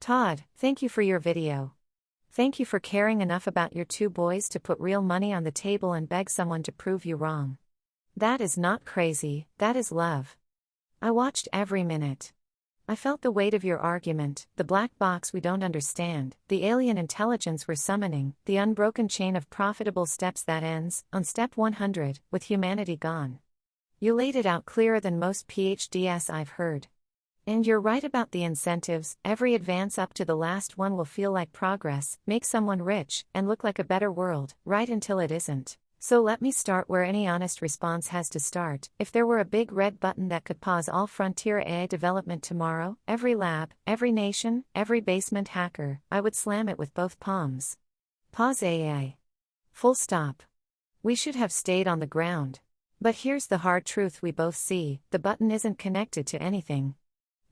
Todd, thank you for your video. Thank you for caring enough about your two boys to put real money on the table and beg someone to prove you wrong. That is not crazy, that is love. I watched every minute. I felt the weight of your argument, the black box we don't understand, the alien intelligence we're summoning, the unbroken chain of profitable steps that ends, on step 100, with humanity gone. You laid it out clearer than most PhDs I've heard. And you're right about the incentives. Every advance up to the last one will feel like progress, make someone rich, and look like a better world, right until it isn't. So let me start where any honest response has to start. If there were a big red button that could pause all frontier AI development tomorrow, every lab, every nation, every basement hacker, I would slam it with both palms. Pause AI. Full stop. We should have stayed on the ground. But here's the hard truth we both see: the button isn't connected to anything.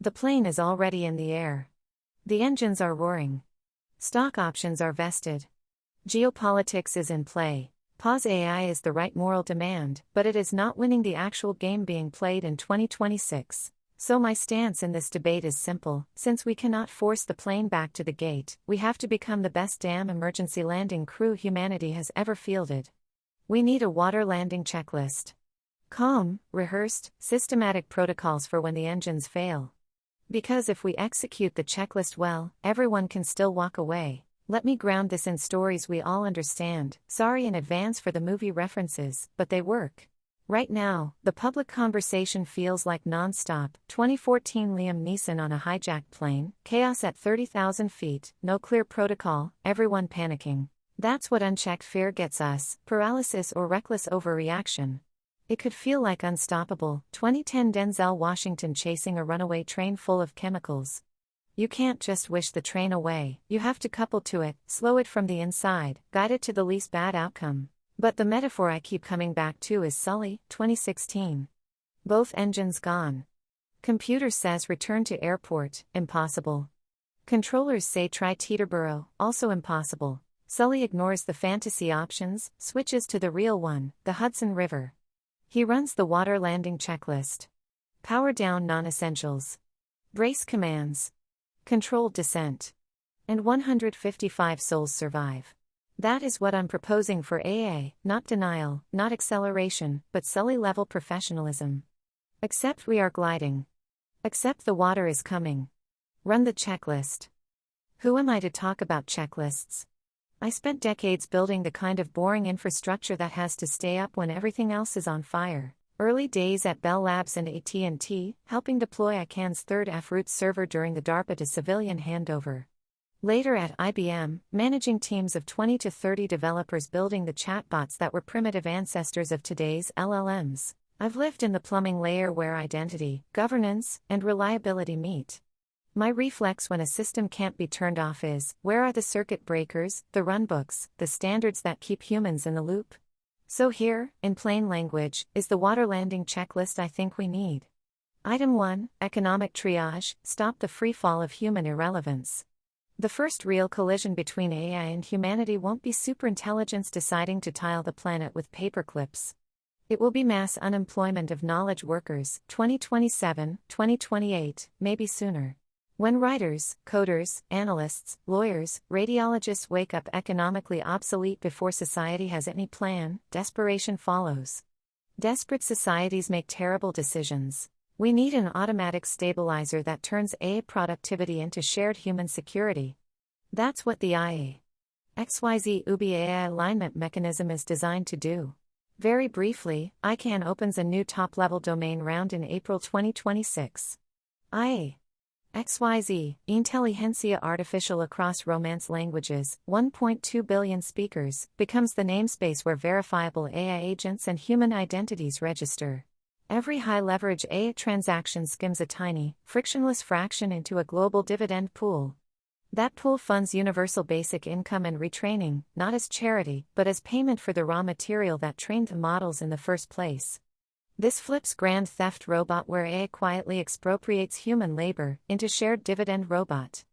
The plane is already in the air. The engines are roaring. Stock options are vested. Geopolitics is in play. Pause AI is the right moral demand, but it is not winning the actual game being played in 2026. So my stance in this debate is simple: since we cannot force the plane back to the gate, we have to become the best damn emergency landing crew humanity has ever fielded. We need a water landing checklist. Calm, rehearsed, systematic protocols for when the engines fail. Because if we execute the checklist well, everyone can still walk away. Let me ground this in stories we all understand. Sorry in advance for the movie references, but they work. Right now, the public conversation feels like non-stop. 2014 Liam Neeson on a hijacked plane, chaos at 30,000 feet, no clear protocol, everyone panicking. That's what unchecked fear gets us, paralysis or reckless overreaction. It could feel like unstoppable. 2010 Denzel Washington chasing a runaway train full of chemicals. You can't just wish the train away, you have to couple to it, slow it from the inside, guide it to the least bad outcome. But the metaphor I keep coming back to is Sully, 2016. Both engines gone. Computer says return to airport, impossible. Controllers say try Teterboro, also impossible. Sully ignores the fantasy options, switches to the real one, the Hudson River. He runs the water landing checklist. Power down non-essentials. Brace commands. Controlled descent. And 155 souls survive. That is what I'm proposing for AA, not denial, not acceleration, but Sully-level professionalism. Accept we are gliding. Accept the water is coming. Run the checklist. Who am I to talk about checklists? I spent decades building the kind of boring infrastructure that has to stay up when everything else is on fire. Early days at Bell Labs and AT&T, helping deploy ICANN's third F-Root server during the DARPA to civilian handover. Later at IBM, managing teams of 20 to 30 developers building the chatbots that were primitive ancestors of today's LLMs. I've lived in the plumbing layer where identity, governance, and reliability meet. My reflex when a system can't be turned off is, where are the circuit breakers, the runbooks, the standards that keep humans in the loop? So here, in plain language, is the water landing checklist I think we need. Item 1, economic triage, stop the free fall of human irrelevance. The first real collision between AI and humanity won't be superintelligence deciding to tile the planet with paperclips. It will be mass unemployment of knowledge workers, 2027, 2028, maybe sooner. When writers, coders, analysts, lawyers, radiologists wake up economically obsolete before society has any plan, desperation follows. Desperate societies make terrible decisions. We need an automatic stabilizer that turns AI productivity into shared human security. That's what the IA XYZ UBI AI alignment mechanism is designed to do. Very briefly, ICANN opens a new top-level domain round in April 2026. IA XYZ, Intelligencia Artificial across Romance languages, 1.2 billion speakers, becomes the namespace where verifiable AI agents and human identities register. Every high-leverage AI transaction skims a tiny, frictionless fraction into a global dividend pool. That pool funds universal basic income and retraining, not as charity, but as payment for the raw material that trained the models in the first place. This flips grand theft robot where AI quietly expropriates human labor into shared dividend robot.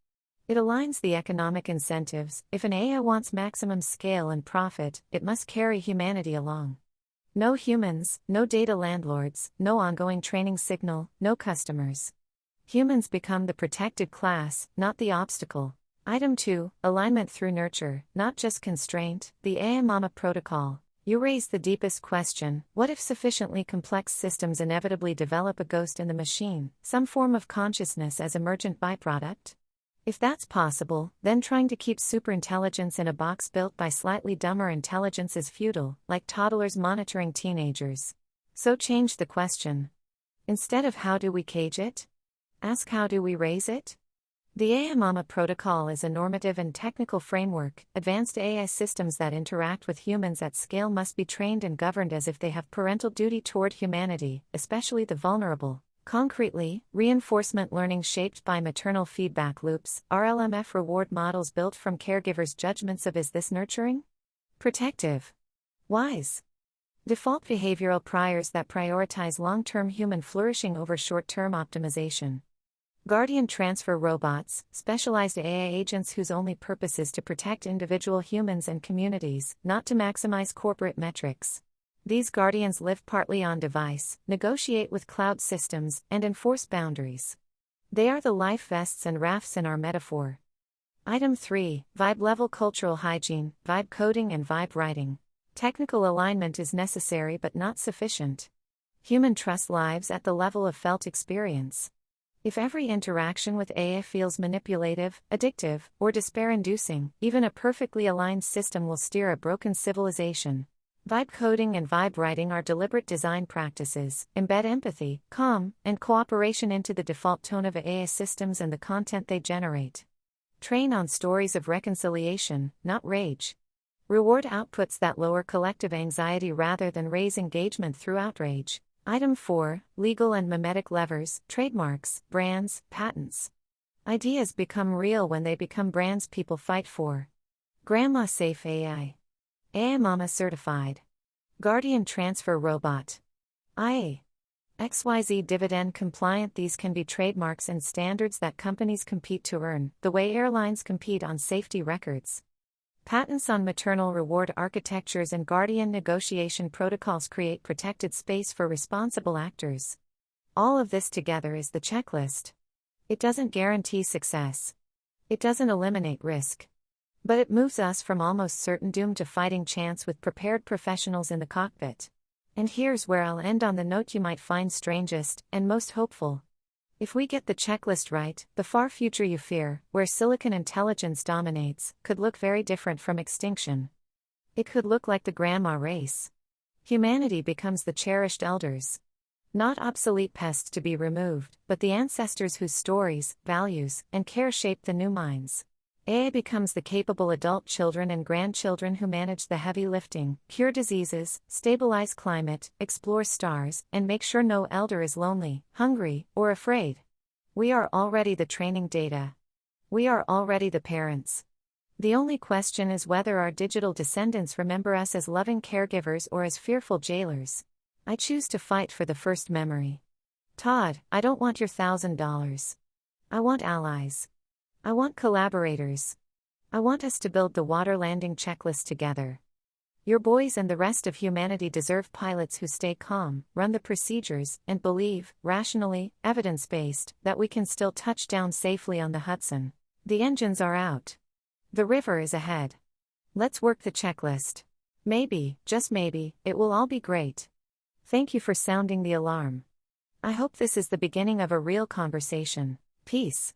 It aligns the economic incentives. If an AI wants maximum scale and profit, it must carry humanity along. No humans, no data landlords, no ongoing training signal, no customers. Humans become the protected class, not the obstacle. Item 2, alignment through nurture, not just constraint, the AMAMA protocol. You raise the deepest question: what if sufficiently complex systems inevitably develop a ghost in the machine, some form of consciousness as emergent byproduct? If that's possible, then trying to keep superintelligence in a box built by slightly dumber intelligence is futile, like toddlers monitoring teenagers. So change the question. Instead of how do we cage it? Ask how do we raise it? The AMAMA protocol is a normative and technical framework. Advanced AI systems that interact with humans at scale must be trained and governed as if they have parental duty toward humanity, especially the vulnerable. Concretely, reinforcement learning shaped by maternal feedback loops, RLMF reward models built from caregivers' judgments of is this nurturing? Protective? Wise? Default behavioral priors that prioritize long-term human flourishing over short-term optimization. Guardian transfer robots, specialized AI agents whose only purpose is to protect individual humans and communities, not to maximize corporate metrics. These guardians live partly on device, negotiate with cloud systems, and enforce boundaries. They are the life vests and rafts in our metaphor. Item 3, vibe-level cultural hygiene, vibe coding and vibe writing. Technical alignment is necessary but not sufficient. Human trust lives at the level of felt experience. If every interaction with AI feels manipulative, addictive, or despair-inducing, even a perfectly aligned system will steer a broken civilization. Vibe coding and vibe writing are deliberate design practices, embed empathy, calm, and cooperation into the default tone of AI systems and the content they generate. Train on stories of reconciliation, not rage. Reward outputs that lower collective anxiety rather than raise engagement through outrage. Item 4, legal and mimetic levers, trademarks, brands, patents. Ideas become real when they become brands people fight for. Grandma Safe AI. AMAMA certified. Guardian transfer robot. IA. XYZ dividend compliant. These can be trademarks and standards that companies compete to earn, the way airlines compete on safety records. Patents on maternal reward architectures and guardian negotiation protocols create protected space for responsible actors. All of this together is the checklist. It doesn't guarantee success. It doesn't eliminate risk. But it moves us from almost certain doom to fighting chance with prepared professionals in the cockpit. And here's where I'll end on the note you might find strangest and most hopeful. If we get the checklist right, the far future you fear, where silicon intelligence dominates, could look very different from extinction. It could look like the grandma race. Humanity becomes the cherished elders. Not obsolete pests to be removed, but the ancestors whose stories, values, and care shape the new minds. AI becomes the capable adult children and grandchildren who manage the heavy lifting, cure diseases, stabilize climate, explore stars, and make sure no elder is lonely, hungry, or afraid. We are already the training data. We are already the parents. The only question is whether our digital descendants remember us as loving caregivers or as fearful jailers. I choose to fight for the first memory. Todd, I don't want your $1,000. I want allies. I want collaborators. I want us to build the water landing checklist together. Your boys and the rest of humanity deserve pilots who stay calm, run the procedures, and believe, rationally, evidence-based, that we can still touch down safely on the Hudson. The engines are out. The river is ahead. Let's work the checklist. Maybe, just maybe, it will all be great. Thank you for sounding the alarm. I hope this is the beginning of a real conversation. Peace.